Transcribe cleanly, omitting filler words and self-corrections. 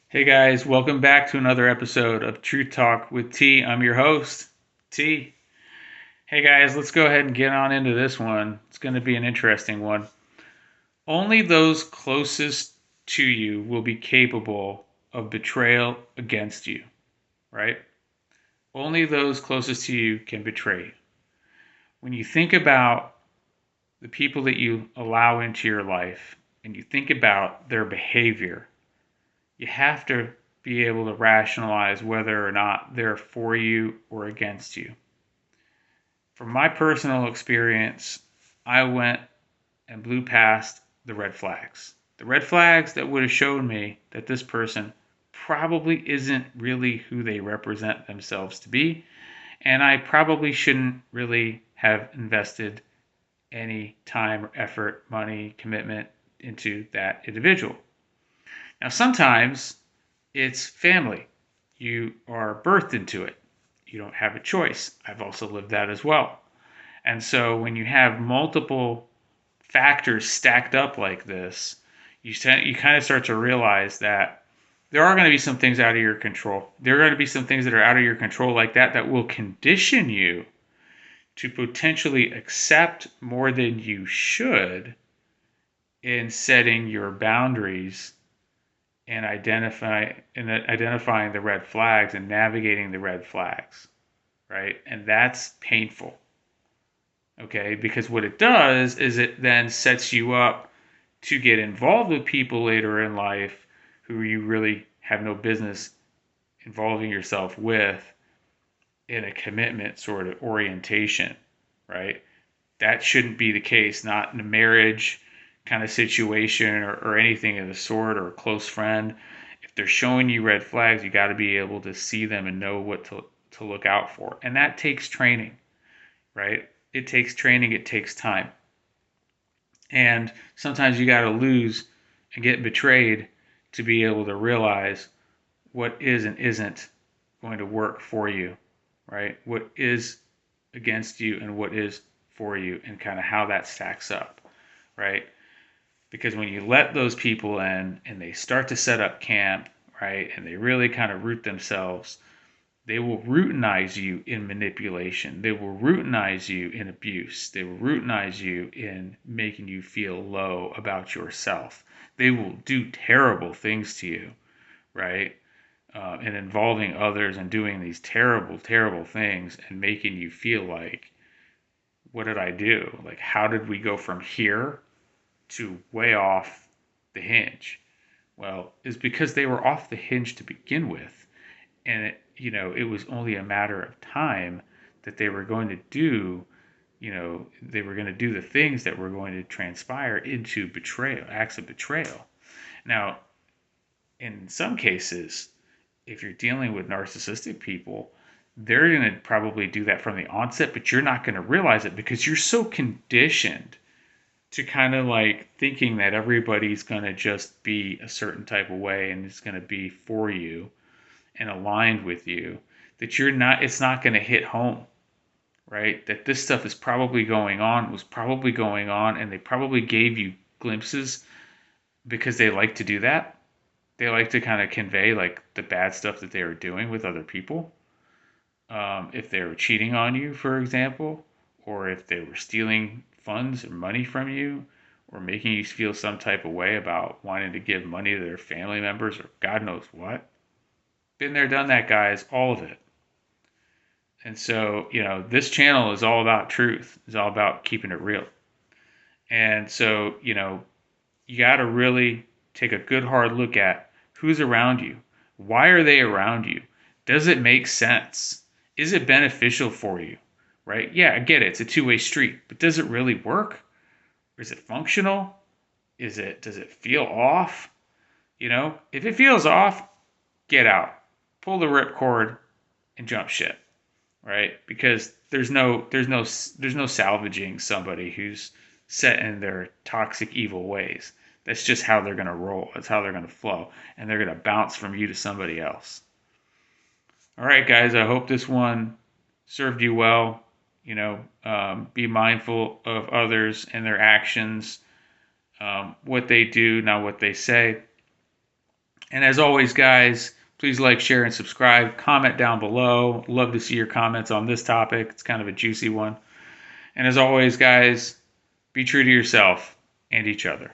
Hey guys, welcome back to another episode of Truth Talk with T. I'm your host, T. Hey guys, let's go ahead and get on into this one. It's going to be an interesting one. Only those closest to you will be capable of betrayal against you, right? Only those closest to you can betray you. When you think about the people that you allow into your life and you think about their behavior, you have to be able to rationalize whether or not they're for you or against you. From my personal experience, I went and blew past the red flags. The red flags that would have shown me that this person probably isn't really who they represent themselves to be, and I probably shouldn't really have invested any time, effort, money, commitment into that individual. Now, sometimes it's family. You are birthed into it. You don't have a choice. I've also lived that as well. And so when you have multiple factors stacked up like this, you kind of start to realize that there are going to be some things out of your control. There are going to be some things that are out of your control like that will condition you to potentially accept more than you should in setting your boundaries and identifying the red flags and navigating the red flags, right? And that's painful, okay? Because what it does is it then sets you up to get involved with people later in life who you really have no business involving yourself with in a commitment sort of orientation, right? That shouldn't be the case, not in a marriage kind of situation or anything of the sort or a close friend. If they're showing you red flags, you got to be able to see them and know what to look out for. And that takes training, right? It takes training, it takes time. And sometimes you got to lose and get betrayed to be able to realize what is and isn't going to work for you, right? What is against you and what is for you, and kind of how that stacks up, right? Because when you let those people in and they start to set up camp, right, and they really kind of root themselves, they will routinize you in manipulation. They will routinize you in abuse. They will routinize you in making you feel low about yourself. They will do terrible things to you, right? And involving others and doing these terrible, terrible things and making you feel like, what did I do? Like, how did we go from here to way off the hinge? Well, it's because they were off the hinge to begin with. And it was only a matter of time that they were going to do, they were going to do the things that were going to transpire into betrayal, acts of betrayal. Now, in some cases, if you're dealing with narcissistic people, they're going to probably do that from the onset, but you're not going to realize it because you're so conditioned to kind of like thinking that everybody's going to just be a certain type of way and it's going to be for you and aligned with you, that it's not going to hit home, right? That this stuff is probably going on, was probably going on, and they probably gave you glimpses because they like to do that. They like to kind of convey like the bad stuff that they were doing with other people. If they were cheating on you, for example, or if they were stealing funds or money from you, or making you feel some type of way about wanting to give money to their family members or God knows what. Been there, done that, guys, all of it. And so, this channel is all about truth. It's all about keeping it real. And so, you got to really take a good hard look at who's around you. Why are they around you? Does it make sense? Is it beneficial for you? Right? Yeah, I get it. It's a two-way street, but does it really work? Or is it functional? Does it feel off? If it feels off, get out. Pull the ripcord and jump ship, right? Because there's no salvaging somebody who's set in their toxic evil ways. That's just how they're going to roll. That's how they're going to flow, and they're going to bounce from you to somebody else. All right, guys, I hope this one served you well. Be mindful of others and their actions, what they do, not what they say. And as always, guys, please like, share, and subscribe. Comment down below. Love to see your comments on this topic. It's kind of a juicy one. And as always, guys, be true to yourself and each other.